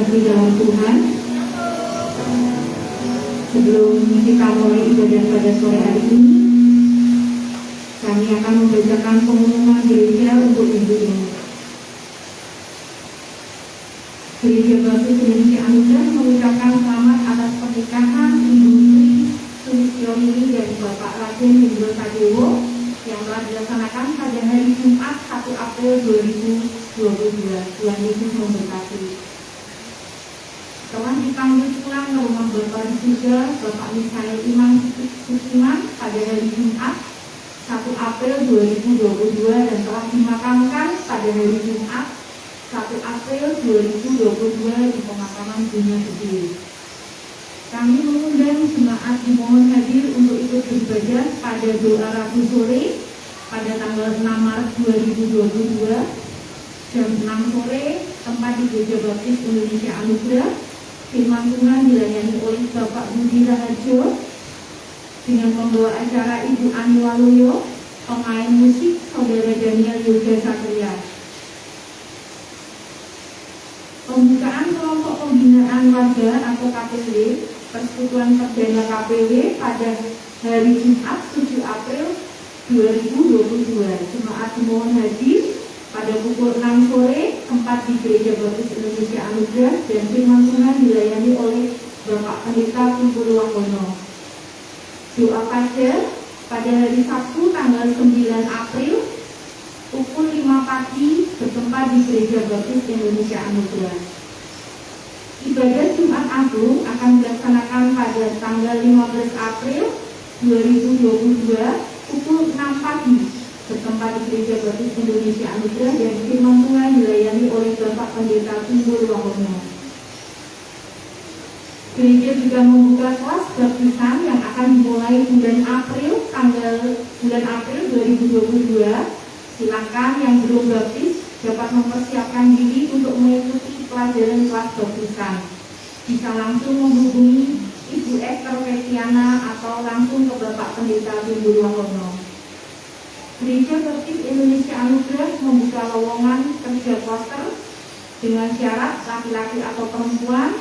di dalam Tuhan, sebelum kita mulai ibadah pada sore hari ini, kami akan membacakan pengumuman gereja untuk minggu ini. Gereja Baptis Indonesia Anugerah mengucapkan selamat atas pernikahan Ibu Sri Sulistioni dan Bapak Raden Hendro Sadewo yang telah dilaksanakan pada hari Jumat 1 April 2022. Tuhan Yesus memberkati. Telah dipanggil pulang ke rumah Bapa di surga Bapak Misael Imam Sukiman pada hari Jumat 1 April 2022 dan telah dimakamkan pada hari Jumat 1 April 2022 di pemakaman Dunia Gede. Kami mengundang jemaat dimohon hadir untuk ikut beribadah pada doa Rabu sore pada tanggal 6 Maret 2022 jam 6 sore, tempat di Gereja Baptis Indonesia Anugerah. Firman Tuhan dilayani oleh Bapak Budi Raharjo dengan pembawa acara Ibu Ani Waluyo, pemain musik Saudara Daniel Yoga Satria. Pembukaan kelompok pembinaan warga atau KPW, Persekutuan Perdana KPW pada hari Jumat 7 April 2022. Jemaat dimohon hadir pada pukul 6 sore, tempat di Gereja Baptis Indonesia Anugerah, dan firman Tuhan dilayani oleh Bapak Pendeta Kumpul Wanggono. Doa Fajar pada hari Sabtu tanggal 9 April pukul 5 pagi bertempat di Gereja Baptis Indonesia Anugerah. Ibadah Jumat Agung akan dilaksanakan pada tanggal 15 April 2022 pukul 6 pagi bertempat di Gereja Baptis Indonesia Anugerah, dan firman Tuhan dilayani oleh Bapak Pendeta Kumpul Wanggono. Gereja juga membuka kelas baptisan yang akan dimulai bulan April 2022. Silakan yang belum baptis dapat mempersiapkan diri untuk mengikuti pelajaran kelas baptisan. Bisa langsung menghubungi Ibu Esther Vetiana atau langsung ke Bapak Pendeta Kumpul Wanggono. Gereja Baptis Indonesia Anugerah membuka lowongan kerja poster dengan syarat laki-laki atau perempuan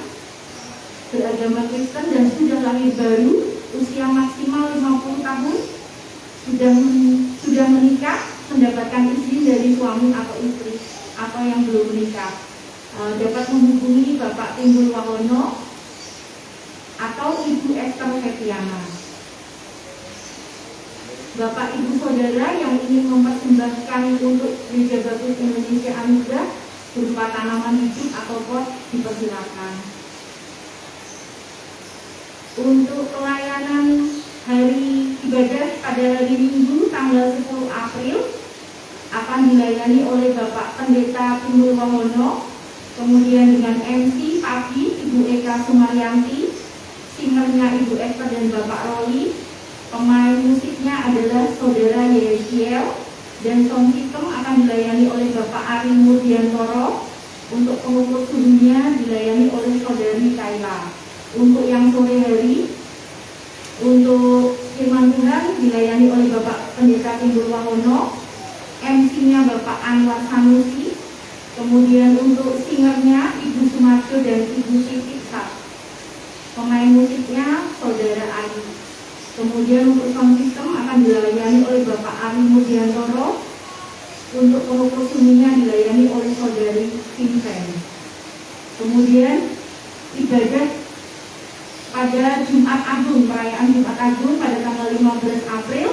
beragama Kristen dan sudah lahir baru, usia maksimal 50 tahun, sudah menikah, mendapatkan izin dari suami atau istri, atau yang belum menikah. Dapat menghubungi Bapak Timbul Wanggono atau Ibu Esther Vetiana. Bapak Ibu Saudara yang ingin mempersembahkan untuk Gereja Baptis Indonesia Anugerah berupa tanaman hidup atau pot dipersilakan. Untuk pelayanan hari ibadah pada hari Minggu tanggal 10 April akan dilayani oleh Bapak Pendeta Timbul Wanggono, kemudian dengan MC pagi Ibu Eka Sumaryanti, singernya Ibu Esther dan Bapak Roli. Pemain musiknya adalah Saudara Yesiel, dan sound system akan dilayani oleh Bapak Ari Murdiantoro. Untuk pengukur suhunya dilayani oleh Saudari Kaila. Untuk yang sore hari, untuk firman Tuhan dilayani oleh Bapak Pendeta Timbul Wanggono, MC-nya Bapak Anwar Sanusi, kemudian untuk singernya Ibu Sumarjo dan Ibu Siti Sat. Pemain musiknya Saudara Ari. Kemudian untuk sound system akan dilayani oleh Bapak Ari Murdiantoro. Untuk pengukur suhunya dilayani oleh Saudari Vincent. Kemudian ibadah pada Jumat Agung, perayaan Jumat Agung pada tanggal 15 April.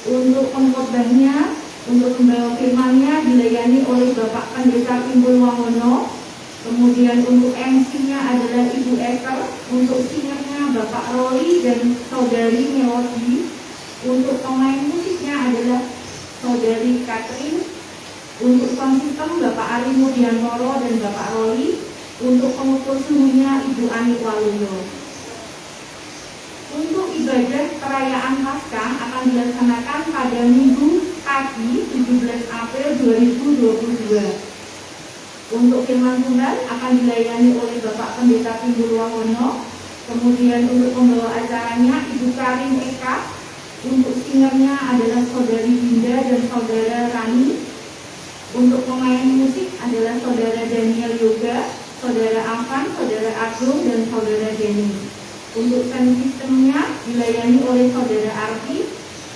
Untuk pengkhotbahnya, untuk pembawa firmannya dilayani oleh Bapak Pendeta Timbul Wanggono. Kemudian untuk MC-nya adalah Ibu Esther, untuk singernya Bapak Roy dan Saudari Melody. Untuk pemain musiknya adalah Saudari Catherine. Untuk sound system Bapak Ari Murdiantoro dan Bapak Roy. Untuk pengukur suhunya Ibu Ani Waluyo. Untuk ibadah perayaan Paskah akan dilaksanakan pada Minggu pagi 17 April 2022. Untuk firman Tuhan akan dilayani oleh Bapak Pendeta Timbul Wanggono. Kemudian untuk pembawa acaranya Ibu Karin Eka. Untuk singernya adalah Saudari Dinda dan Saudara Rani. Untuk pemain musik adalah Saudara Daniel Yoga. Saudara Afan, Saudara Agung, dan Saudara Denny. Untuk sound sistemnya dilayani oleh Saudara Arfi,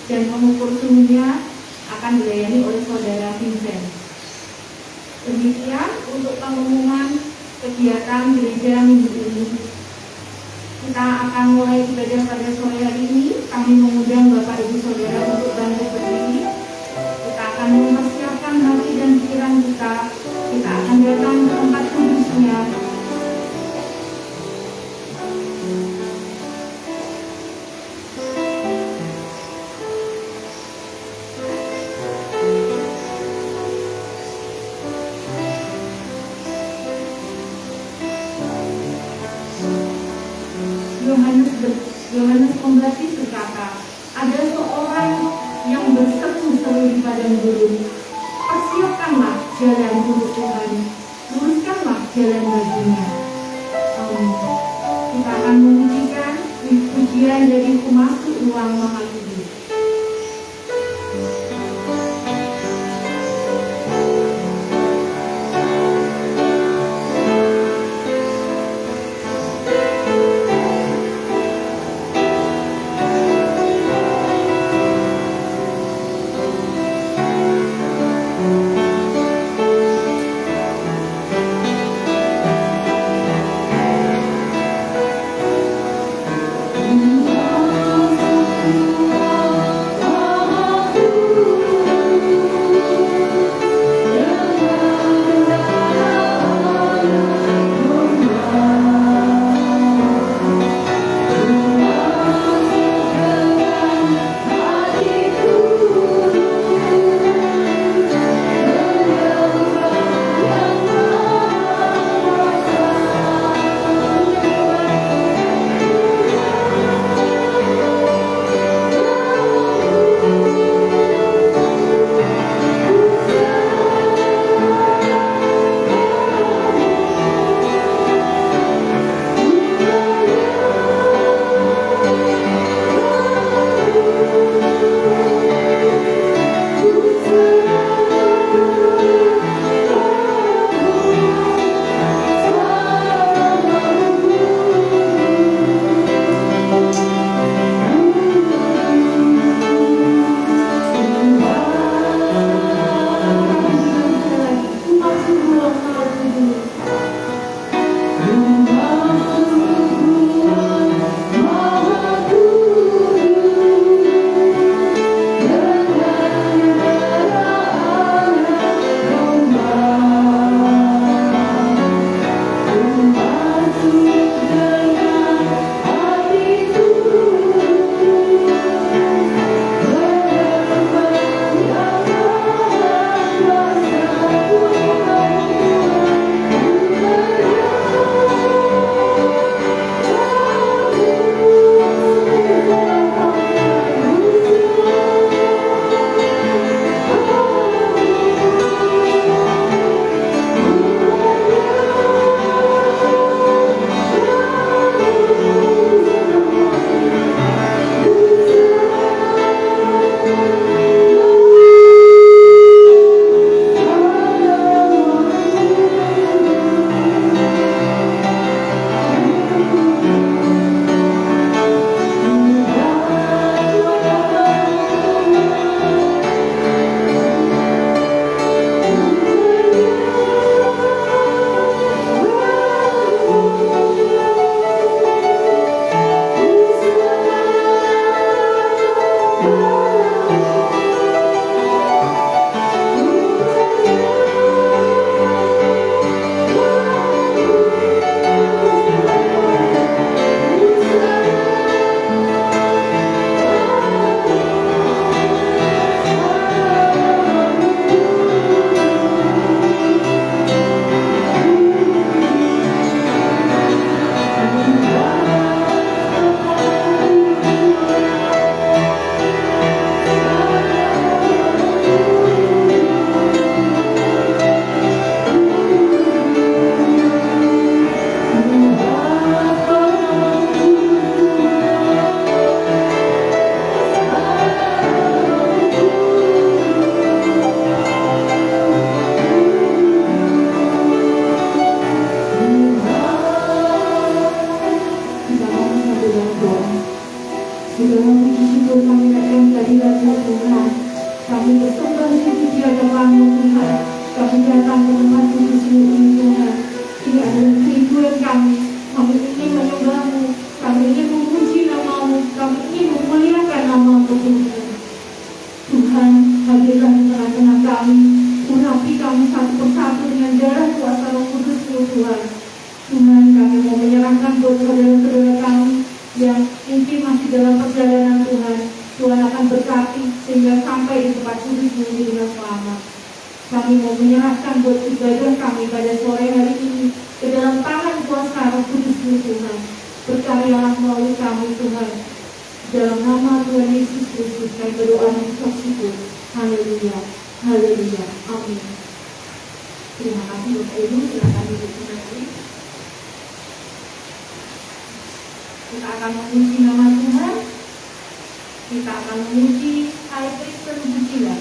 dan pengukur suhunya akan dilayani oleh Saudara Vincent. Demikian untuk pengumuman kegiatan gereja minggu ini. Kita akan mulai ibadah pada sore hari ini. Kami mengundang Bapak Ibu Saudara untuk bangkit berdiri. Kita akan mempersiapkan hati dan pikiran kita. Kita akan datang ke tempat kudusnya. Yohanes Pembaptis berkata, ada seorang yang berseru-seru di padang gurun, persiapkanlah jalan untuk Tuhan, luruskanlah jalan baginya. Kita akan memujikan pujian dari Masuk Ruang Maha Kudus. Di dalam puji syukur kami naikkan kehadirat-Mu Tuhan. Kami bersembah sujud di hadapan-Mu Tuhan. Kami datang ke tempat kudus-Mu ini Tuhan. Ini adalah kerinduan kami. Kami ingin menyembah-Mu. Kami ingin memuji nama-Mu. Kami ingin memuliakan nama-Mu Tuhan. Tuhan, hadirlah di tengah-tengah kami. Urapi kami satu persatu dengan darah kuasa Roh Kudus-Mu Tuhan. Tuhan, kami mau menyerahkan buat saudara-saudara kami yang mungkin masih dalam perjalanan Tuhan. Tuhan akan berkati sehingga sampai di tempat kudus-Mu dengan selamat. Kami mau menyerahkan buat ibadah kami pada sore hari ini ke dalam tangan kuasa Roh Kudus-Mu Tuhan. Berkaryalah melalui kami Tuhan. Dalam nama Tuhan Yesus Kristus kami berdoa dan mengucap syukur. Haleluya, haleluya, amin. Terima kasih Bapak Ibu, silakan duduk kembali. Kita akan memuji nama Tuhan. Kita akan memuji High Kristen Pujian.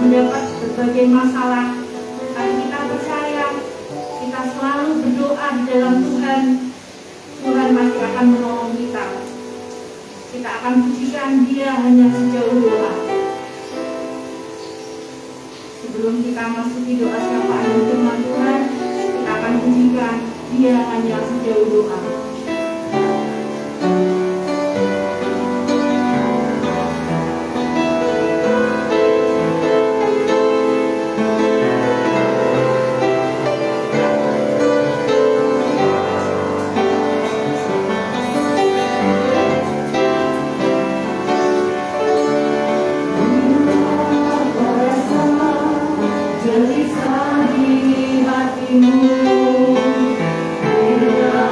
mendapat berbagai masalah, tapi kita percaya, kita selalu berdoa di dalam Tuhan, Tuhan masih akan menolong kita. Kita akan pujikan Dia hanya sejauh doa. Sebelum kita masuki doa syafaan firman Tuhan, kita akan pujikan Dia hanya sejauh doa. Gelisah di hatimu, bila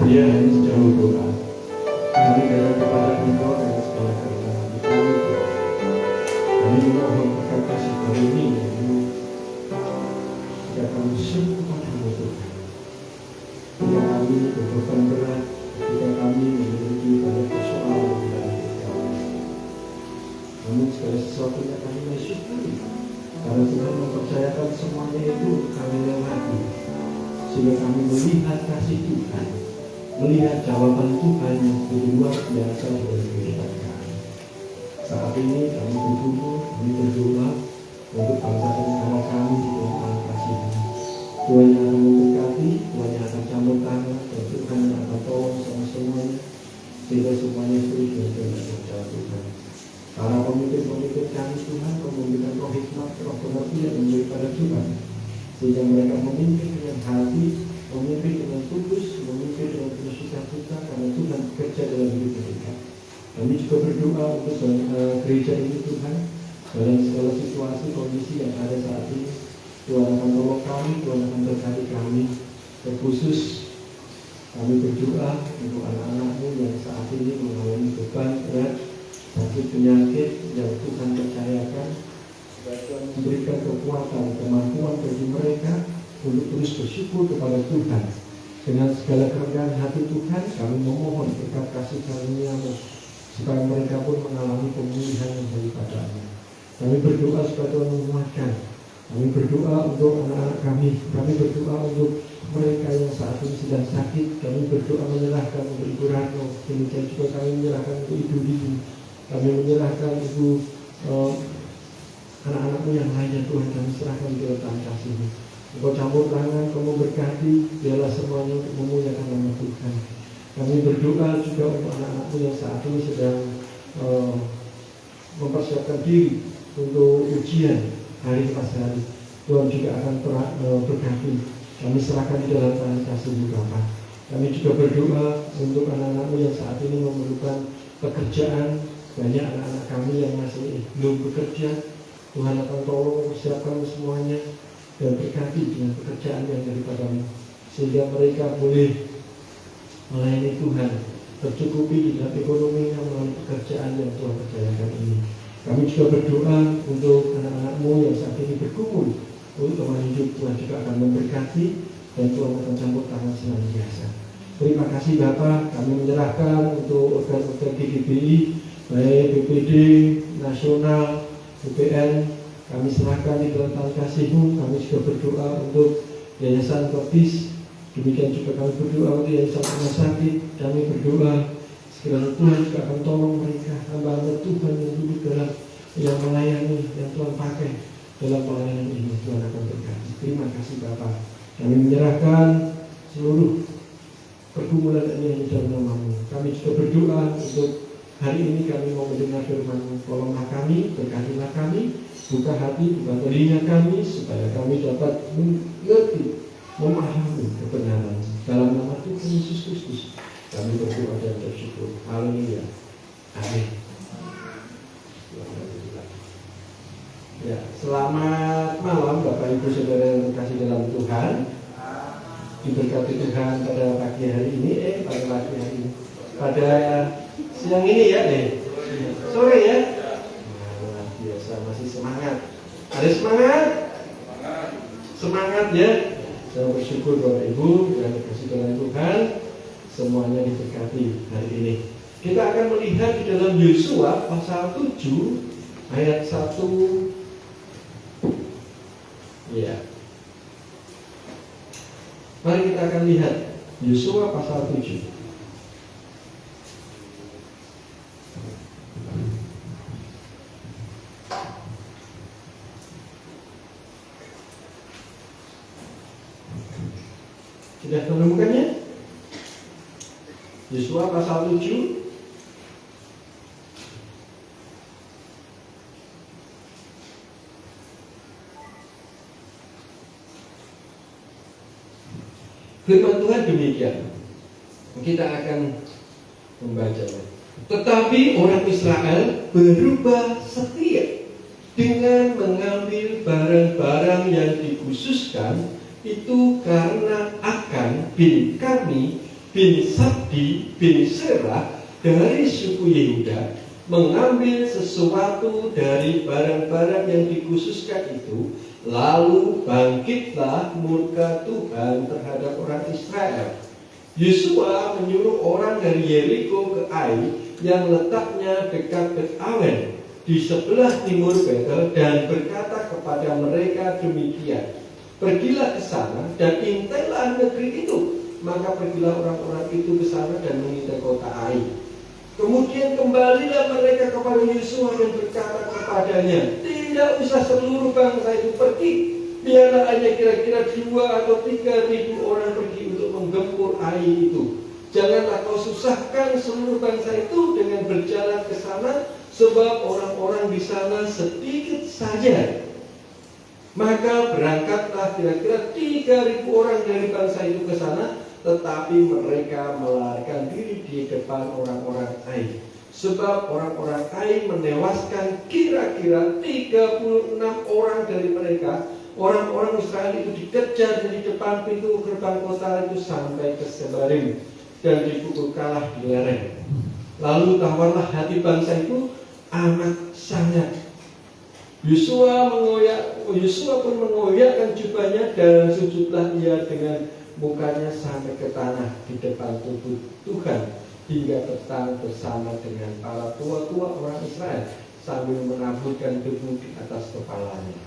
Dia hanya sejauh doa. Kami datang kepada Engkau dengan segala kerendahan hati kami, Tuhan. Kami memohon berkat kasih karunia-Mu, jika kami sungguh kepada-Mu, Tuhan. Jika kami berbeban berat, jika kami memiliki banyak persoalan di dalam hidup kami, namun segala sesuatunya kami mensyukuri, karena Tuhan mempercayakan semuanya itu kami lewati, sehingga kami melihat kasih Tuhan, melihat jawaban Tuhan yang begitu luar biasa dalam kehidupan kami. Saat ini kami berkumpul, kami berdoa untuk bangsa dan negara kami di dalam kasih-Mu. Tuhan yang akan memberkati, Tuhan yang akan campur tangan, dan Tuhan yang akan tolong sama semuanya, sehingga semuanya pulih dan benar berjalan Tuhan. Para pemimpin-pemimpin kami Tuhan, Kau memberikan roh hikmat, roh pengertian daripada Tuhan, sehingga mereka memimpin dengan hati, memimpin dengan tulus, memimpin dengan penuh sukacita, karena Tuhan bekerja dalam hidup mereka. Kami juga berdoa untuk gereja ini Tuhan, dalam segala situasi kondisi yang ada saat ini. Tuhan akan tolong kami, Tuhan akan berkati kami. Terkhusus kami berdoa untuk anak-anak-Mu yang saat ini mengalami beban berat, sakit penyakit yang Tuhan percayakan, supaya Tuhan memberikan kekuatan, kemampuan bagi mereka untuk terus bersyukur kepada Tuhan. Dengan segala kerendahan hati Tuhan, kami memohon berkat kasih karunia-Mu, supaya mereka pun mengalami pemulihan yang daripada-Mu. Kami berdoa supaya Tuhan menguatkan. Kami berdoa untuk anak-anak kami. Kami berdoa untuk mereka yang saat ini sedang sakit. Kami berdoa menyerahkan untuk Ibu Rano. Demikian juga kami menyerahkan untuk Ibu Dini. Kami menyerahkan Ibu anak-anakmu yang lainnya Tuhan. Kami serahkan di dalam tangan kasih-Mu. Engkau campur tangan, Kamu berkati, biarlah semuanya untuk memuliakan nama Tuhan. Kami berdoa juga untuk anak-anakmu yang saat ini sedang mempersiapkan diri untuk ujian hari pas hari. Tuhan juga akan berkati. Kami serahkan di dalam tangan kasih-Mu Bapa. Kami juga berdoa untuk anak-anakmu yang saat ini memerlukan pekerjaan. Banyak anak-anak kami yang masih belum bekerja. Tuhan akan tolong mempersiapkan semuanya dan berkati dengan pekerjaan yang daripada-Mu, sehingga mereka boleh melayani Tuhan, tercukupi di dalam ekonominya melalui pekerjaan yang Tuhan percayakan ini. Kami juga berdoa untuk anak-anak-Mu yang saat ini berkumpul untuk teman hidup. Tuhan juga akan memberkati dan Tuhan akan campur tangan senantiasa. Terima kasih Bapak. Kami menyerahkan untuk organ-organ GGBI, baik BPD, nasional, BPN, kami serahkan di dalam tangan kasih-Mu. Kami juga berdoa untuk Yayasan Kopis. Demikian juga kami berdoa untuk Yayasan Rumah Sakit. Kami berdoa sekiranya Tuhan juga akan tolong mereka, hamba-hamba Tuhan yang duduk dalam yang melayani, yang Tuhan pakai dalam pelayanan ini. Tuhan akan berkati. Terima kasih Bapak. Kami menyerahkan seluruh pergumulan ini dalam nama-Mu. Kami juga berdoa untuk hari ini kami mau mendengar firman-Mu. Tolonglah kami, berkatilah kami, buka hati, buka telinga kami, supaya kami dapat mengerti, memahami kebenaran. Dalam nama Tuhan Yesus Kristus kami berdoa dan bersyukur. Haleluya. Amin. Ya, selamat malam Bapak Ibu Saudara yang terkasih dalam Tuhan. Diberkati Tuhan pada pagi hari ini, pada pagi hari ini, pada siang ini ya, sore ya. Luar biasa, masih semangat. Ada semangat? Semangat ya. Saya bersyukur Bapak Ibu yang terkasih dalam Tuhan, semuanya diberkati hari ini. Kita akan melihat di dalam Yosua pasal 7 ayat 1. Ya. Mari kita akan lihat Yosua pasal 7. Sudah menemukannya? Yosua pasal 7 firman Tuhan demikian. Kita akan membacanya. Tetapi orang Israel berubah setia dengan mengambil barang-barang yang dikhususkan itu karena Akan bin Karmi bin Sabdi bin Serah dari suku Yehuda mengambil sesuatu dari barang-barang yang dikhususkan itu, lalu bangkitlah murka Tuhan terhadap orang Israel. Yosua menyuruh orang dari Yeriko ke Ai yang letaknya dekat Bet-awen di sebelah timur Betel dan berkata kepada mereka demikian, pergilah ke sana dan intailah negeri itu. Maka pergilah orang-orang itu ke sana dan mengintai kota Ai. Kemudian kembalilah mereka kepada Yosua dan berkata kepadanya, tidak usah seluruh bangsa itu pergi, biarlah hanya kira-kira 2 atau 3 ribu orang pergi untuk menggempur Ai itu. Janganlah kau susahkan seluruh bangsa itu dengan berjalan ke sana, sebab orang-orang di sana sedikit saja. Maka berangkatlah kira-kira 3.000 orang dari bangsa itu ke sana, tetapi mereka melarikan diri di depan orang-orang Ai. Sebab orang-orang Ai menewaskan kira-kira 36 orang dari mereka. Orang-orang Israel itu dikejar dari depan pintu gerbang kota itu sampai ke Sebarim dan dipukul kalah di lereng. Lalu tawarlah hati bangsa itu amat sangat. Yosua pun mengoyakkan jubahnya dan sujudlah ia dengan mukanya sampai ke tanah di depan tubuh Tuhan hingga petang bersama dengan para tua-tua orang Israel sambil menaburkan debu di atas kepalanya.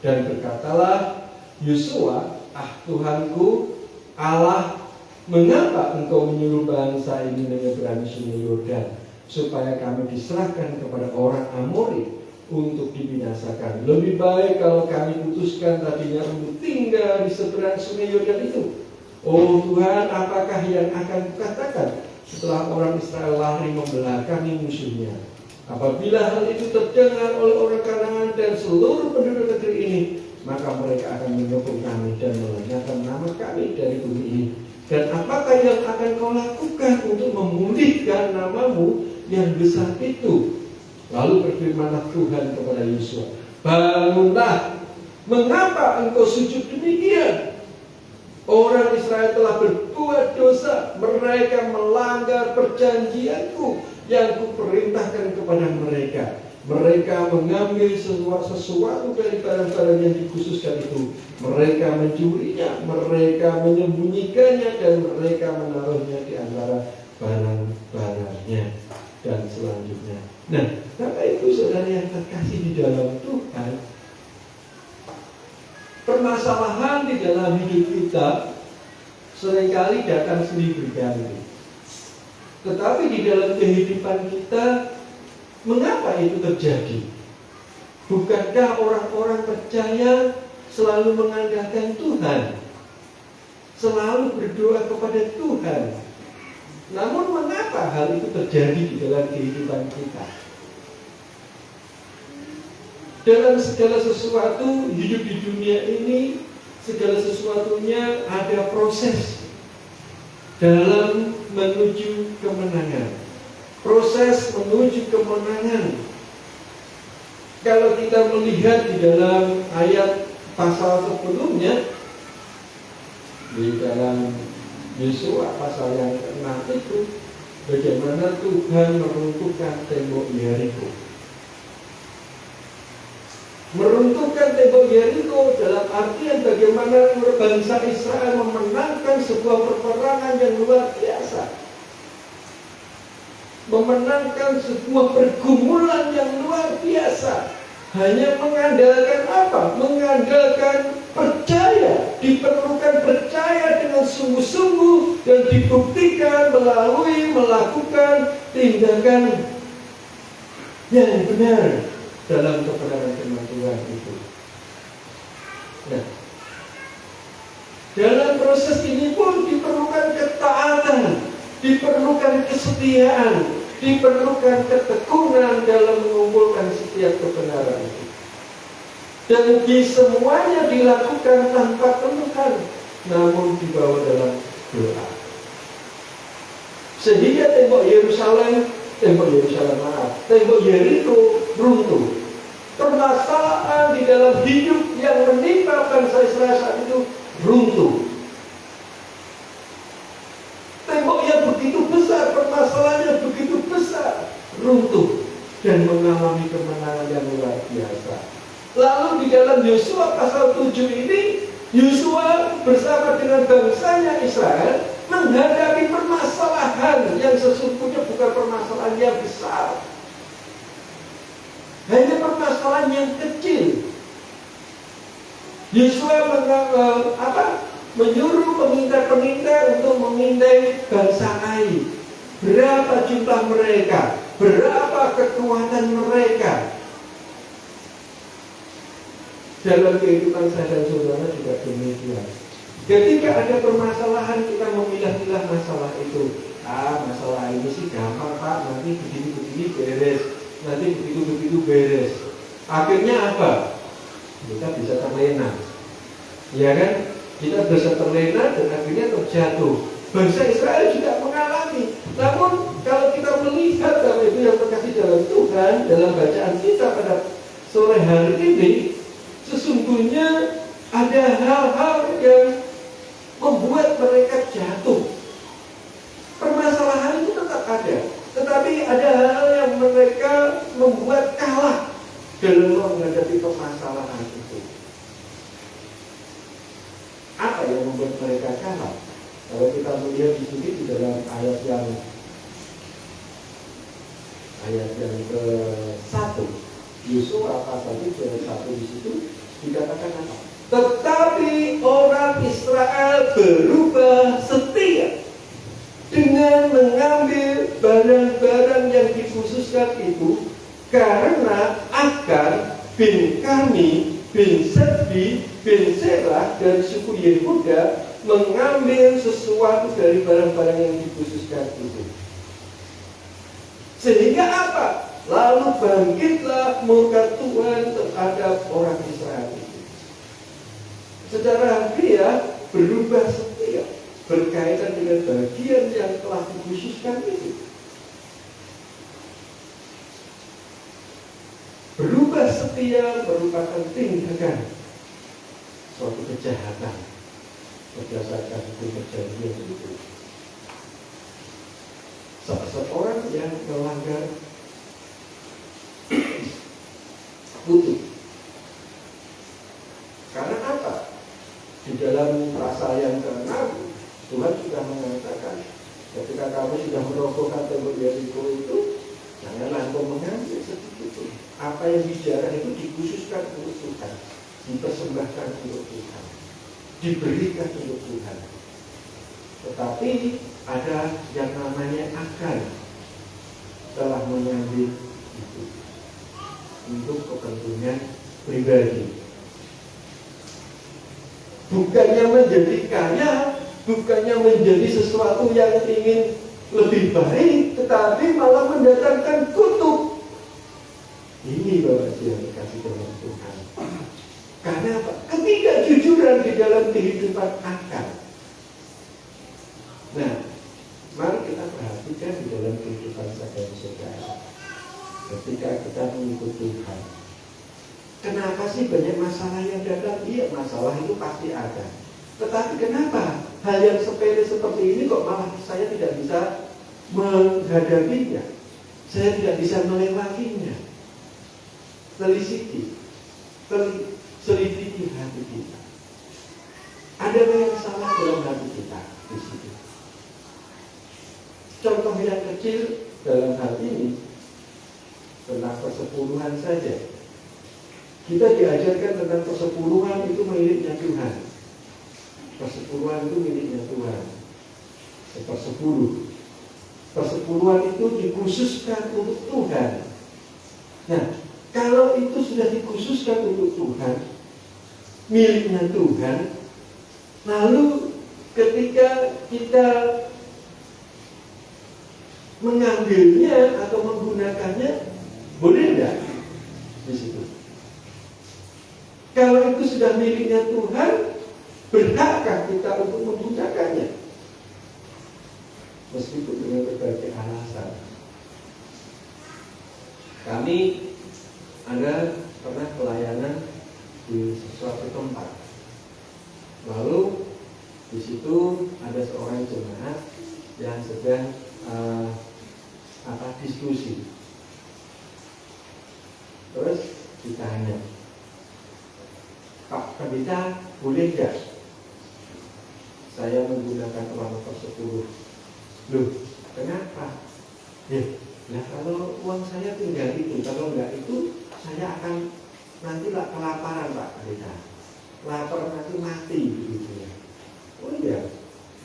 Dan berkatalah Yosua, Tuhanku Allah, mengapa engkau menyuruh bangsa ini menyeberangi sungai Yordan supaya kami diserahkan kepada orang Amori untuk dibinasakan? Lebih baik kalau kami putuskan tadinya untuk tinggal di seberang sungai Yordan itu. Oh Tuhan, apakah yang akan kukatakan setelah orang Israel lari membelakangi musuhnya? Apabila hal itu terdengar oleh orang Kanaan dan seluruh penduduk negeri ini, maka mereka akan menyokong kami dan melenyapkan nama kami dari bumi ini. Dan apakah yang akan kau lakukan untuk memulihkan namamu yang besar itu? Lalu berfirmanlah Tuhan kepada Yosua, bangunlah, mengapa engkau sujud demikian? Orang Israel telah berbuat dosa, mereka melanggar perjanjianku yang kuperintahkan kepada mereka. Mereka mengambil sesuatu dari barang-barang yang dikhususkan itu. Mereka mencurinya, mereka menyembunyikannya, dan mereka menaruhnya di antara barang-barangnya. Dan selanjutnya. Nah, Bapak Ibu Saudara yang terkasih di dalam Tuhan, permasalahan di dalam hidup kita seringkali datang silih berganti. Tetapi di dalam kehidupan kita, mengapa itu terjadi? Bukankah orang-orang percaya selalu mengandalkan Tuhan, selalu berdoa kepada Tuhan? Namun mengapa hal itu terjadi di dalam kehidupan kita? Dalam segala sesuatu hidup di dunia ini, segala sesuatunya ada proses dalam menuju kemenangan. Proses menuju kemenangan. Kalau kita melihat di dalam ayat pasal sebelumnya, di dalam Yosua pasal yang ke-6 itu, bagaimana Tuhan meruntuhkan tembok Yeriko. Meruntuhkan tembok Yeriko dalam artian bagaimana bangsa Israel memenangkan sebuah peperangan yang luar biasa, memenangkan sebuah pergumulan yang luar biasa. Hanya mengandalkan apa? Mengandalkan percaya. Diperlukan percaya dengan sungguh-sungguh dan dibuktikan melalui melakukan tindakan yang benar dalam kebenaran firman Tuhan itu. Nah, dalam proses ini pun diperlukan ketaatan, diperlukan kesetiaan, diperlukan ketekunan dalam mengumpulkan setiap kebenaran itu. Dan semuanya dilakukan tanpa keluhan, namun dibawa dalam doa. Sehingga tembok Yeriko runtuh. Permasalahan di dalam hidup yang menimpa bangsa Israel saat itu runtuh. besar, permasalahannya begitu besar, runtuh dan mengalami kemenangan yang luar biasa. Lalu di dalam Yosua pasal 7 ini, Yosua bersama dengan bangsanya Israel menghadapi permasalahan yang sesungguhnya bukan permasalahan yang besar, hanya permasalahan yang kecil. Yosua menyuruh pengintai-pengintai untuk mengintai bangsa Ai. Berapa jumlah mereka? Berapa kekuatan mereka? Dalam kehidupan saya dan saudara juga demikian. Ketika ada permasalahan, kita memilah-milah masalah itu. Masalah ini sih gampang Pak, nanti begini-begini beres, nanti begitu-begitu beres. Akhirnya apa? Kita bisa terlena, ya kan? Kita bisa terlena dan akhirnya terjatuh. Bangsa Israel juga mengalami. Namun kalau kita melihat dalam itu yang terkasih dalam Tuhan, dalam bacaan kita pada sore hari ini, sesungguhnya ada hal-hal yang membuat mereka jatuh. Permasalahan itu tetap ada, tetapi ada hal yang mereka membuat kalah dalam menghadapi permasalahan itu. Apa yang membuat mereka kalah? Kalau kita melihat di sini di dalam ayat yang ke-1, Yosua pasal 1 di situ dikatakan apa? Tetapi orang Israel berubah setia dengan mengambil barang-barang yang dikhususkan itu, karena Akar bin Karmi bin Serbi bin Serah dari suku Yehuda mengambil sesuatu dari barang-barang yang dikhususkan itu. Sehingga apa? Lalu bangkitlah murka Tuhan terhadap orang Israel itu. Secara harfiah berubah setia berkaitan dengan bagian yang telah dikhususkan itu. Berubah setia merupakan tindakan suatu kejahatan berdasarkan hukum perjanjian itu. Seseorang yang melanggar putus. Karena apa? Di dalam pasal yang ke-6 Tuhan sudah mengatakan, ketika kamu sudah merobohkan tembok Yeriko itu, janganlah engkau mengambil sedikit pun. Apa yang bicara itu dikhususkan untuk Tuhan, dipersembahkan untuk Tuhan, diberikan untuk Tuhan. Tetapi ada yang namanya akal telah mengambil itu untuk kepentingan pribadi. Bukannya menjadi kaya, bukannya menjadi sesuatu yang ingin lebih baik, tetapi malah mendatangkan kutuk. Ini Bapak yang dikasih dalam Tuhan. Karena apa? Ketidakjujuran di dalam kehidupan akal. Nah, mari kita perhatikan di dalam kehidupan saudara-saudara. Ketika kita mengikut Tuhan, kenapa sih banyak masalah yang datang? Iya, masalah itu pasti ada. Tetapi kenapa hal yang sepele seperti ini kok malah saya tidak bisa menghadapinya? Saya tidak bisa melewatinya. Selidiki hati kita. Ada yang salah dalam hati kita di situ. Contoh yang kecil dalam hal ini tentang persepuluhan saja. Kita diajarkan tentang persepuluhan itu miliknya Tuhan. Persepuluhan itu miliknya Tuhan. Sepersepuluh. Persepuluhan itu dikhususkan untuk Tuhan. Nah, kalau itu sudah dikhususkan untuk Tuhan, miliknya Tuhan, lalu ketika kita mengambilnya atau menggunakannya, boleh enggak di situ? Kalau itu sudah miliknya Tuhan, berhakkah kita untuk menggunakannya? Meskipun dengan berbagai alasan. Kami ada pernah pelayanan di sesuatu tempat. Lalu di situ ada seorang jemaat yang sedang diskusi. Terus ditanya, Pak Pendeta, boleh nggak saya menggunakan uang nomor 10? Loh, kenapa? Nah kalau uang saya tinggal itu, kalau enggak itu saya akan nanti kelaparan Pak Pendeta. Lapar nanti mati begitu ya. Oh iya,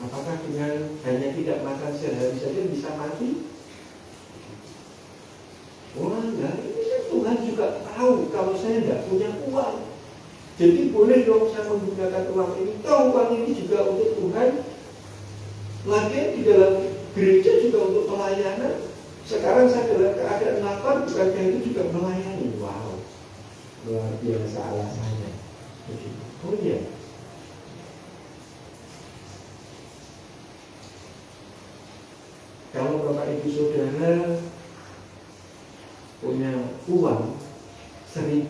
apakah dengan hanya tidak makan sehari saja bisa mati? Wah enggak, ini kan Tuhan juga tahu kalau saya tidak punya uang. Jadi boleh dong saya menggunakan uang ini. Tahu uang ini juga untuk Tuhan. Lagian di dalam gereja juga untuk pelayanan. Sekarang saya dalam keadaan lapar, bukankah itu juga melayani? Wow, luar biasa alasannya. Oh iya. Kalau Bapak Ibu Saudara punya uang 1.000,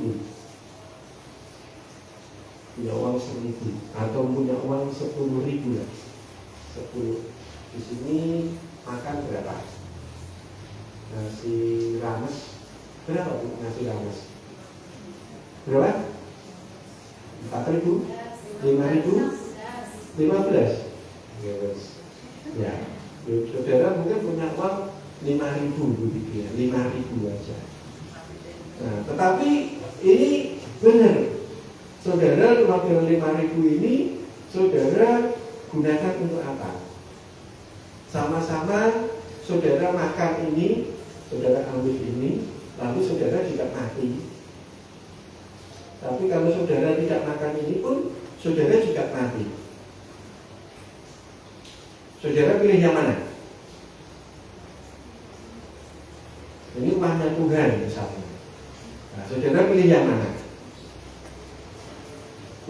punya uang 1.000 atau punya uang 10.000 lah, 10 di sini makan berapa? Nasi rames berapa Bu? Nasi rames berapa? 4.000? 5.000? 15? Yes. Ya, saudara mungkin punya uang 5.000 begitu ya, 5.000 aja. Nah, tetapi ini benar, saudara model 5.000 ini saudara gunakan untuk apa? Sama-sama saudara makan ini, saudara ambil ini, lalu saudara juga mati. Tapi kalau saudara tidak makan ini pun, saudara juga mati. Saudara pilih yang mana? Ini uangnya Tuhan misalnya. Nah, saudara pilih yang mana?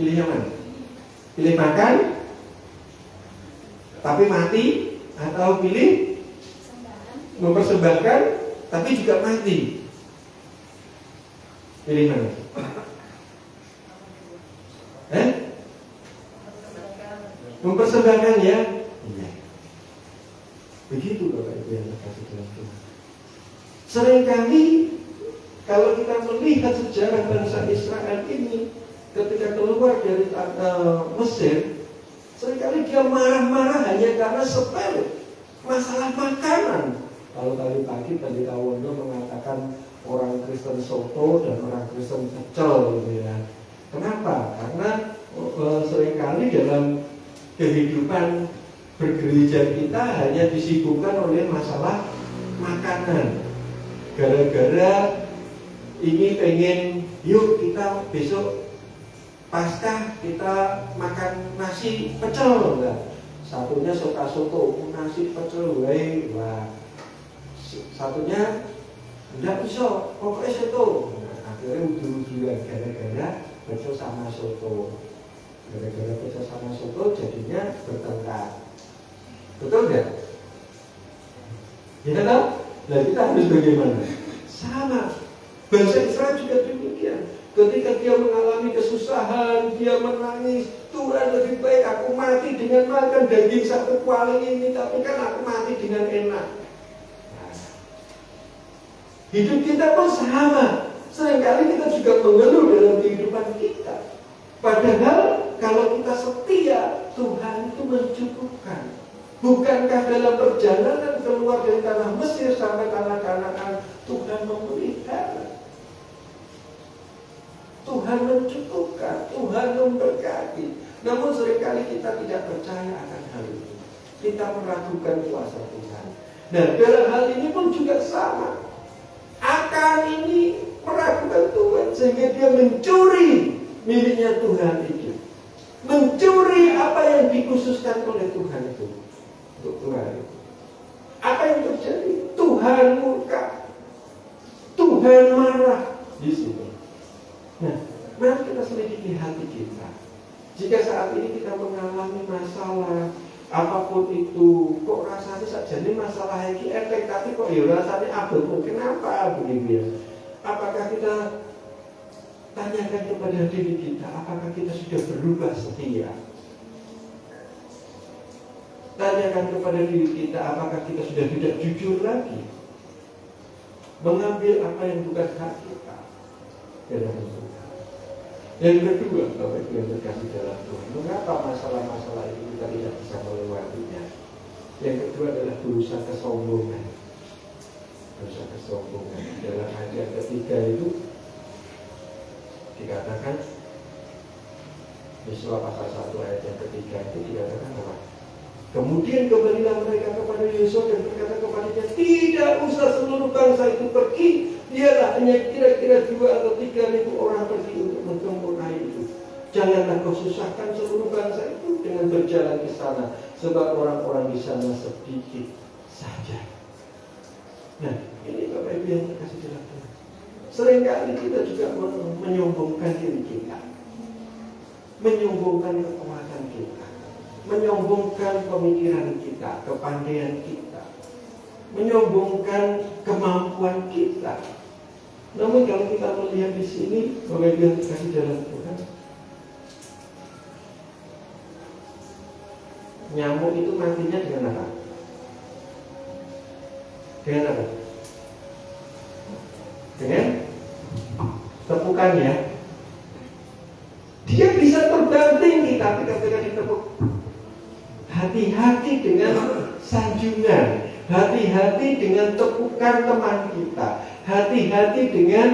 Pilih yang mana? Pilih makan, tapi mati, atau pilih mempersembahkan, tapi juga mati? Pilih mana? Mempersembahkan ya? Iya. Begitu Bapak Ibu yang terkasih dalam Tuhan. Seringkali kalau kita melihat sejarah bangsa Israel ini ketika keluar dari Mesir, seringkali dia marah-marah hanya karena sepele masalah makanan. Kalau tadi pagi Pendeta Wono mengatakan orang Kristen soto dan orang Kristen pecel gitu ya. Kenapa? Karena seringkali dalam kehidupan bergereja kita hanya disibukkan oleh masalah makanan. Gara-gara ini pengen, yuk kita besok Paskah kita makan nasi pecel enggak? Satunya suka soto, nasi pecel wae. Wah. Satunya enggak bisa, pokoknya soto. Nah, akhirnya udur-uduran gara-gara pecel sama soto. Gara-gara pecel sama soto jadinya bertengkar. Betul enggak? Ya kan? Nah kita harus bagaimana? Sama. Bangsa Israel juga demikian. Ketika dia mengalami kesusahan, dia menangis, Tuhan lebih baik aku mati dengan makan daging satu kuali ini, tapi kan aku mati dengan enak. Nah, hidup kita pun sama. Seringkali kita juga mengeluh dalam kehidupan kita. Padahal kalau kita setia, Tuhan itu mencukupkan. Bukankah dalam perjalanan keluar dari tanah Mesir sampai tanah Kanaan, Tuhan memelihara, Tuhan mencukupkan, Tuhan memberkati. Namun seringkali kita tidak percaya akan hal itu. Kita meragukan kuasa Tuhan. Nah dalam hal ini pun juga sama. Akan ini meragukan Tuhan sehingga dia mencuri miliknya Tuhan itu, mencuri apa yang dikhususkan oleh Tuhan itu. Untuk Tuhan, apa yang terjadi? Tuhan murka, Tuhan marah di situ. Nah, mari kita selidiki hati kita. Jika saat ini kita mengalami masalah apapun itu, kok rasanya saja ini masalah ini efek, tapi kok ya rasanya abang, kenapa begitu ya? Apakah kita tanyakan kepada diri kita, apakah kita sudah berubah setia? Tanyakan kepada diri kita, apakah kita sudah tidak jujur lagi? mengambil apa yang bukan hak kita dalam Tuhan. Yang kedua, Bapak Ibu yang terkasih dalam Tuhan, mengapa masalah-masalah itu kita tidak bisa melewatinya? Yang kedua adalah dosa kesombongan. Dosa kesombongan. Dalam ayat ketiga itu dikatakan, Yosua pasal 1 ayat yang ketiga itu dikatakan apa? Kemudian kembalilah mereka kepada Yosua dan berkata kepadanya, tidak usah seluruh bangsa itu pergi, biarlah hanya kira-kira 2 atau 3.000 orang pergi untuk menggembur air itu. Janganlah kau susahkan seluruh bangsa itu dengan berjalan ke sana, sebab orang-orang di sana sedikit saja. Nah, ini Bapak Ibu yang terkasih dalam Tuhan. Seringkali kita juga menyombongkan diri kita, menyombongkan kekuatan kita, menyombongkan pemikiran kita, kepandaian kita, menyombongkan kemampuan kita. Namun kalau kita melihat di sini, Bapak Ibu yang terkasih dalam Tuhan, nyamuk itu matinya dengan apa? Dengan apa? Dengan tepukannya. Dia bisa terbang tinggi, tapi ketika ditepuk, hati-hati dengan sanjungan, hati-hati dengan tepukan teman kita, hati-hati dengan,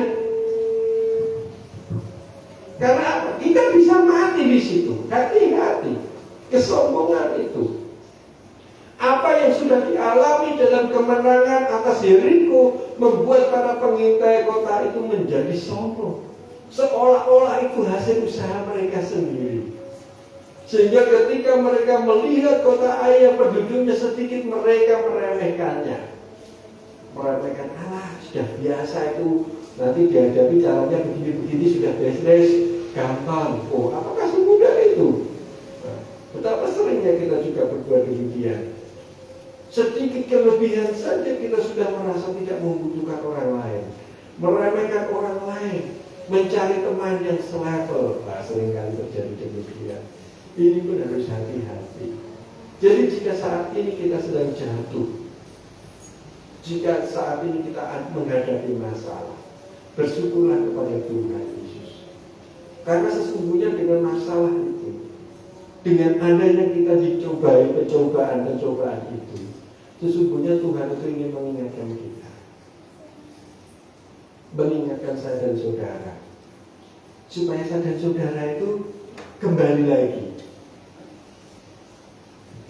karena apa? Kita bisa mati di situ. Hati-hati. Kesombongan itu. Apa yang sudah dialami dalam kemenangan atas Yeriko membuat para pengintai kota itu menjadi sombong, seolah-olah itu hasil usaha mereka sendiri. Sehingga ketika mereka melihat kota Ai yang penduduknya sedikit, mereka meremehkannya. Meremehkan, alah sudah biasa itu, nanti dihadapi caranya begini-begini, sudah beres, gampang. Oh, apakah semudah itu? Betapa seringnya kita juga berbuat demikian. Sedikit kelebihan saja kita sudah merasa tidak membutuhkan orang lain, meremehkan orang lain, mencari teman yang selevel. Seringkali terjadi demikian. Ini pun harus hati-hati. Jadi jika saat ini kita sedang jatuh, jika saat ini kita menghadapi masalah, bersyukurlah kepada Tuhan Yesus. Karena sesungguhnya dengan masalah itu, dengan adanya kita dicobai pencobaan itu, sesungguhnya Tuhan itu ingin mengingatkan kita, mengingatkan saya dan saudara, supaya saya dan saudara itu kembali lagi,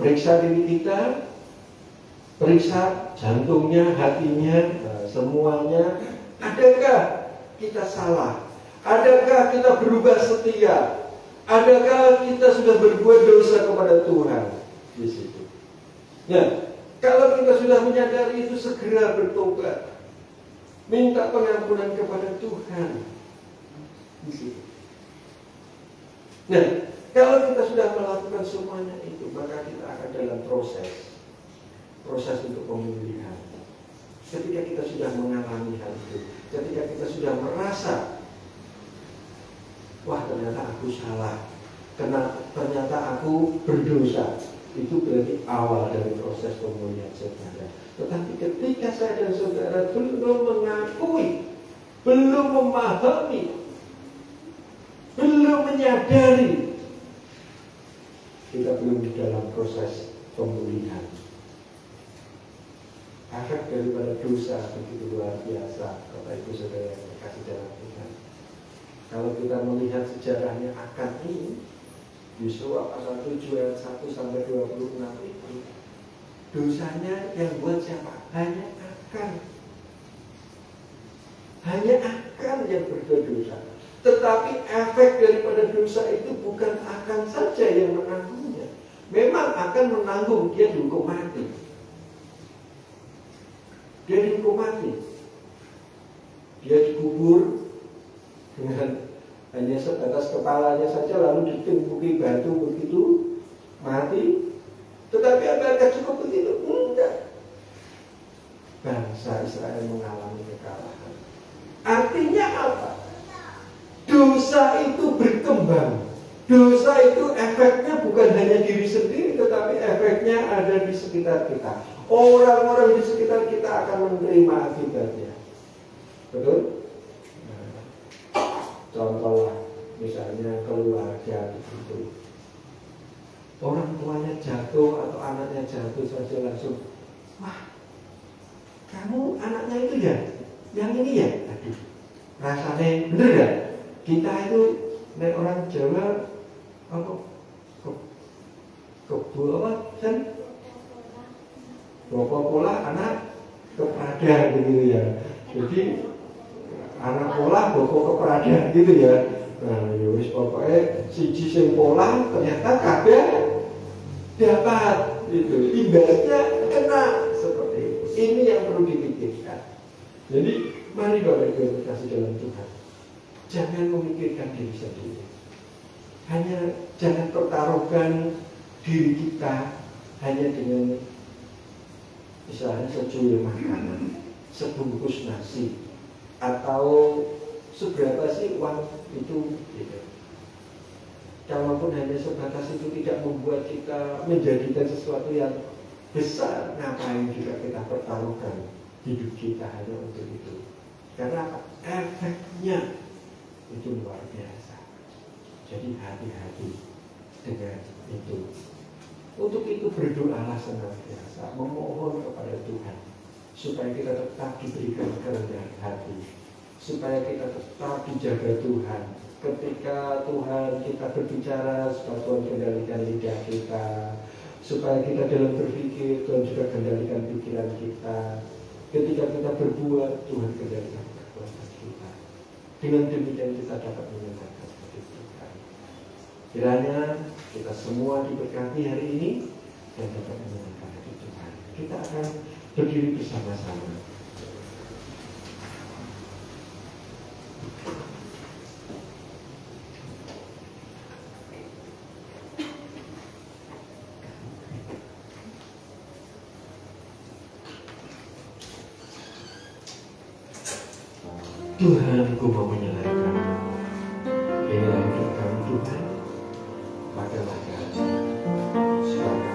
periksa diri kita, periksa jantungnya, hatinya, semuanya. Adakah kita salah? Adakah kita berubah setia? Adakah kita sudah berbuat dosa kepada Tuhan di situ? Nah, kalau kita sudah menyadari itu, segera bertobat, minta pengampunan kepada Tuhan di situ. Nah, kalau kita sudah melakukan semuanya itu, maka kita akan dalam proses untuk pemulihan. Ketika kita sudah mengalami hal itu, ketika kita sudah merasa, wah ternyata aku salah, ternyata aku berdosa, itu berarti awal dari proses pemulihan saudara. Tetapi ketika saya dan saudara belum mengakui, belum memahami, belum menyadari, kita belum di dalam proses pemulihan. Efek daripada dosa begitu luar biasa, Bapak Ibu Saudara yang terkasih dalam Tuhan. Kalau kita melihat sejarahnya akan ini, Yosua pasal 7 ayat 1 sampai 26 itu, dosanya yang buat siapa? Hanya akan yang berbuat dosa. Tetapi efek daripada dosa itu bukan akan saja yang menanggungnya. Memang akan menanggung, dia dihukum mati. Dia dihukum mati. Dia dikubur dengan hanya sebatas kepalanya saja, lalu ditimpuki batu begitu, mati. Tetapi apakah cukup begitu? Enggak. Bangsa Israel mengalami kekalahan. Artinya apa? Dosa itu berkembang. Dosa itu efeknya bukan hanya diri sendiri, tetapi efeknya ada di sekitar kita. Orang-orang di sekitar kita akan menerima akibatnya. itu. Orang tuanya jatuh atau anaknya jatuh saja langsung, wah, kamu anaknya itu ya, yang ini ya, aduh, rasanya bener ya. Kita itu, nek orang Jawa, apa, kebu apa kan, bapak pola anak keprada gitu ya. Jadi anak pola bapak keprada gitu ya. Nah, yowis pokoknya siji sing pola ternyata kabeh dapat itu, ibaratnya kena seperti itu. Ini yang perlu dipikirkan. Jadi mari Bapak Ibu kasih dalam Tuhan, jangan memikirkan diri sendiri. Hanya jangan pertaruhkan diri kita hanya dengan misalnya secuil makanan, sebungkus nasi, atau seberapa sih uang itu gitu. Kalaupun hanya sebatas itu tidak membuat kita menjadikan sesuatu yang besar, ngapain juga kita pertaruhkan hidup kita hanya untuk itu. Karena efeknya itu luar biasa. Jadi hati-hati dengan itu. Untuk itu berdoalah senantiasa, memohon kepada Tuhan supaya kita tetap diberikan kerendahan hati, supaya kita tetap dijaga Tuhan. Ketika Tuhan kita berbicara, supaya Tuhan kendalikan lidah kita, supaya kita dalam berpikir, Tuhan juga kendalikan pikiran kita. Ketika kita berbuat, Tuhan kendalikan perbuatan kita. Dengan demikian kita dapat menyenangkan hati Tuhan. Kiranya kita semua diberkati hari ini dan dapat menyenangkan hati Tuhan. Kita akan berdiri bersama-sama. Tuhan, ku mau menyerahkan inilah hidup kami Tuhan, padalah kami sekarang.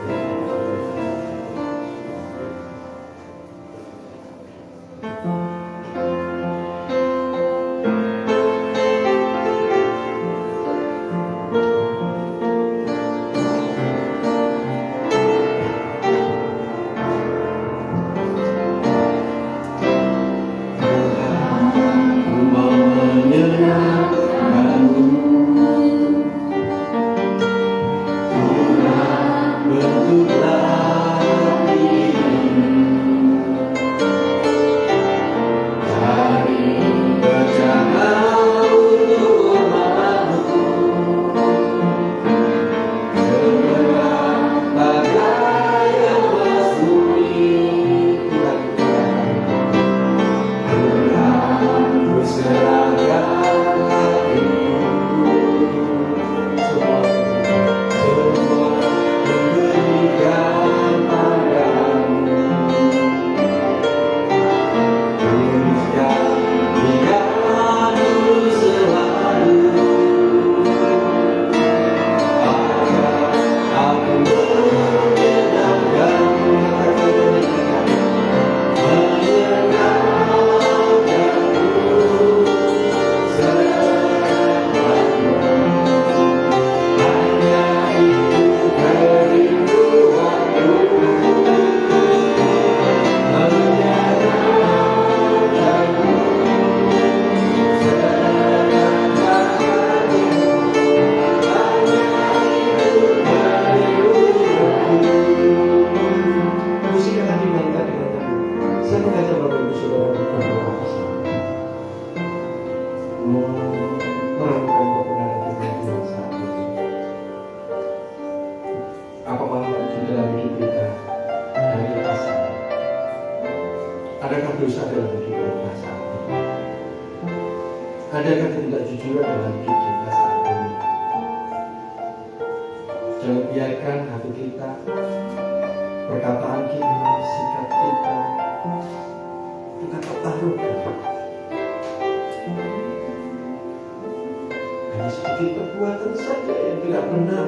Adakah dosa dalam hidup kita saat ini? Adakah ketidakjujuran dalam hidup kita saat ini? Jangan biarkan hati kita, perkataan kita, sikap kita pertaruhkan. Hanya sedikit perbuatan saja yang tidak benar,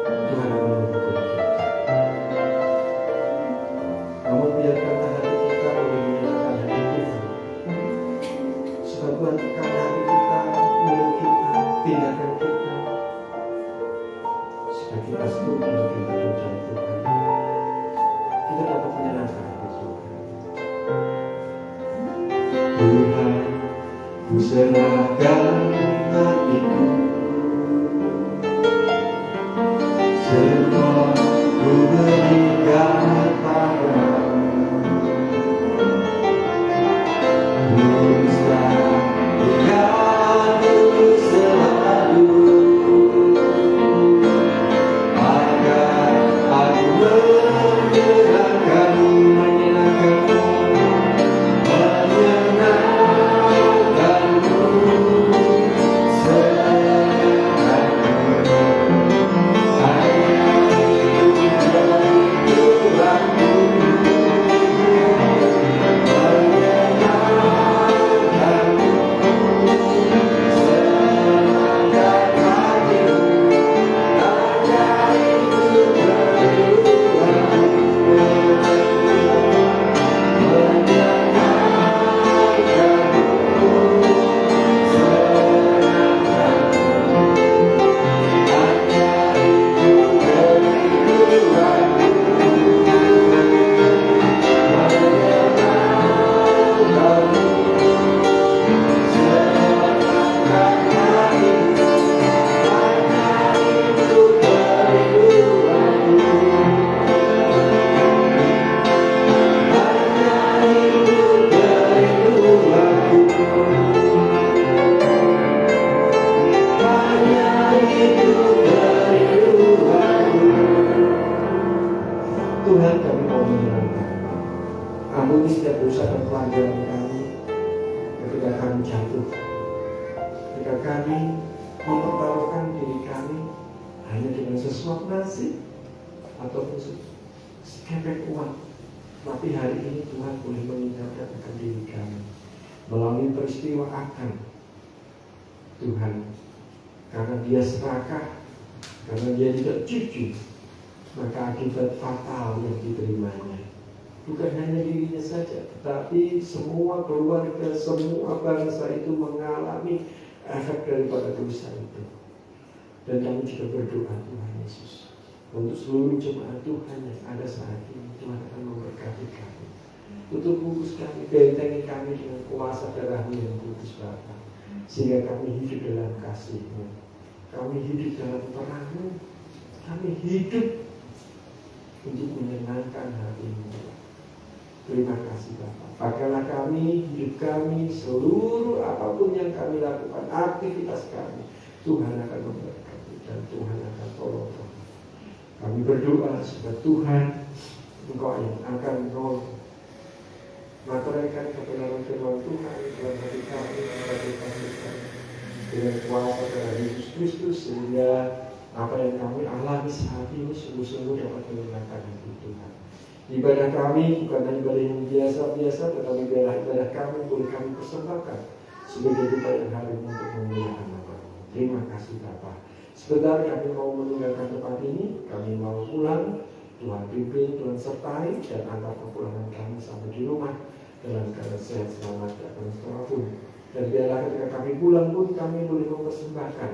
Tuhan akan mengukur kita. Namun biarkanlah hati kita boleh menyerahkan hati Tuhan, supaya Tuhan tekan hati kita, mulut kita, serahkan hatiku, semua ku berikan padamu. Tulislah di hatiku selalu, agar aku menyenangkanmu, Tuhan, kami mau menyerahkan. Ampuni setiap dosa dan pelanggaran kami ketika kami jatuh, ketika kami mempertaruhkan diri kami hanya dengan sesuap nasi ataupun sekepek uang. Tapi hari ini Tuhan boleh mengingatkan akan diri kami melalui peristiwa Akan. Tuhan, karena dia serakah, karena dia tidak jujur, maka akibat fatal yang diterimanya bukan hanya dirinya saja, tetapi semua keluarga, semua bangsa itu mengalami efek daripada dosa itu. Dan kami juga berdoa, Tuhan Yesus, untuk seluruh jemaat Tuhan yang ada saat ini, Tuhan akan memberkati kami, tutup bungkus kami, bentengi kami dengan kuasa darah-Mu yang kudus Bapa, sehingga kami hidup dalam kasih-Mu, kami hidup dalam terang-Mu, kami hidup untuk menyenangkan hati-Mu. Terima kasih Bapa. Pakailah kami, hidup kami, seluruh apapun yang kami lakukan, aktivitas kami, Tuhan akan memberkati dan Tuhan akan tolong kami. Kami berdoa supaya Tuhan, Engkau yang akan menaikkan kebenaran firman Tuhan dalam hati kami, dengan kuasa darah Yesus Kristus, sehingga apa yang kami alami saat ini sungguh-sungguh dapat menyenangkan hati Tuhan. Ibadah kami bukan hanya ibadah yang biasa-biasa, tetapi ibadah kami boleh kami persembahkan sebagai upaya yang hari ini untuk memuliakan nama-Mu. Terima kasih Bapa. Sebentar kami mau meninggalkan tempat ini, kami mau pulang. Tuhan pimpin, Tuhan sertai, dan antar kepulangan kami sampai di rumah dalam keadaan sehat selamat dan seterapun. Dan biarlah ketika kami pulang pun kami boleh mempersembahkan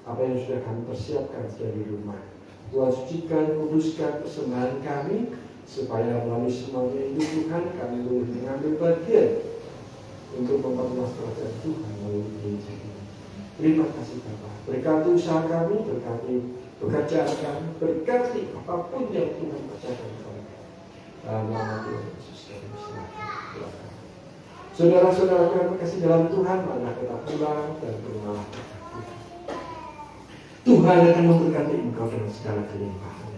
apa yang sudah kami persiapkan dari rumah. Tuhan sucikan, kuduskan persembahan kami, supaya melalui semuanya itu Tuhan kami boleh mengambil bagian untuk memperluas kerajaan Tuhan melalui gereja ini. Terima kasih Bapa. Berkati usaha kami, berkati pekerjaan kami, berkati apapun yang Tuhan percayakan kepada kami. Dalam nama Tuhan Yesus kami serahkan. Saudara-saudara kami kasih dalam Tuhan, mari kita pulang dan berdoa. Tuhan akan memberkati engkau dengan segala kelimpahannya.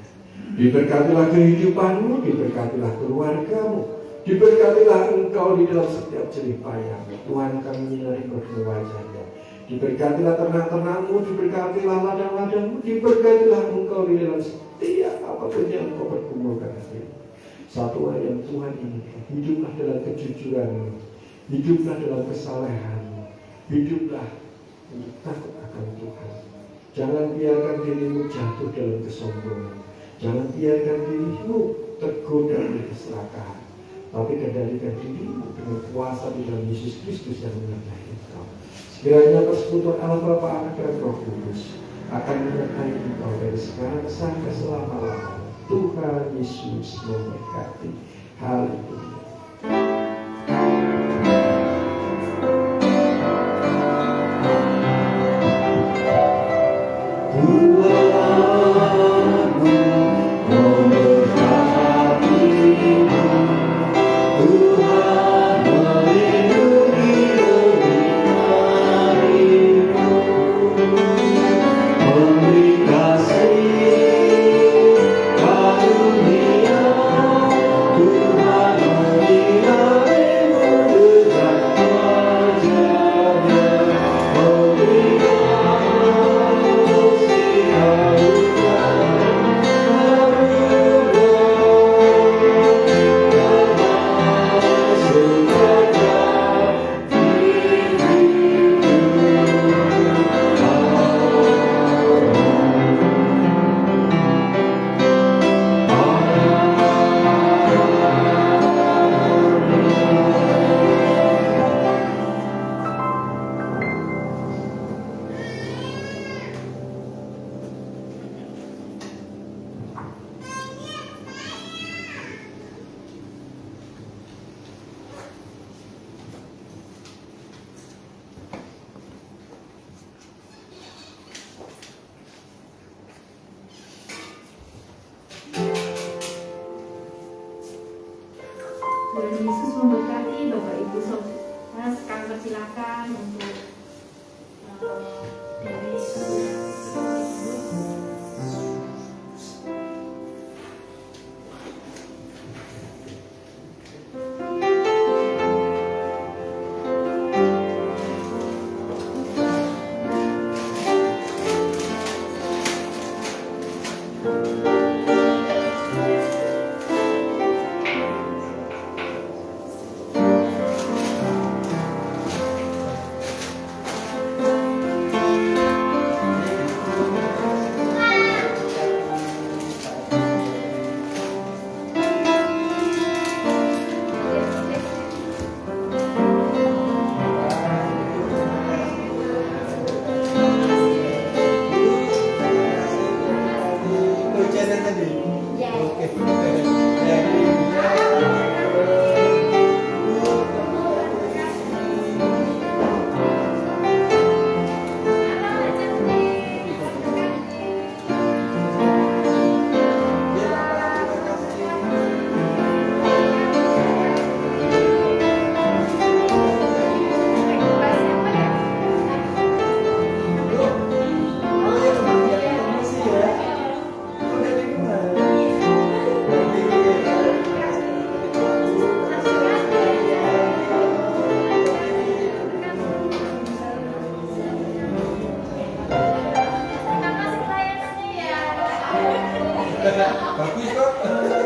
Diberkatilah kehidupanmu, diberkatilah keluargamu, diberkatilah engkau di dalam setiap jerih payahmu. Tuhan akan menyinari kedua wajahnya. Diberkatilah ternak-ternakmu, diberkatilah ladang-ladangmu, diberkatilah engkau di dalam setiap apapun yang engkau pergumulkan hati. Satu hal yang Tuhan inginkan, hiduplah dalam kejujuranmu, hiduplah dalam kesalehanmu, hiduplah untuk takut akan Tuhan. Jangan biarkan dirimu jatuh dalam kesombongan. Jangan biarkan dirimu tergoda oleh keserakahan. Tapi kendalikan dirimu dengan kuasa di dalam Yesus Kristus yang menyertai engkau. Sekiranya persekutuan Allah Bapa, Anak dan Roh Kudus akan menyertai engkau dari sekarang sampai selama-lamanya. Tuhan Yesus memberkati. Haleluya. Tuhan Yesus memberkati Bapak Ibu Saudara. Sekarang persilakan untuk dari Bagus kok.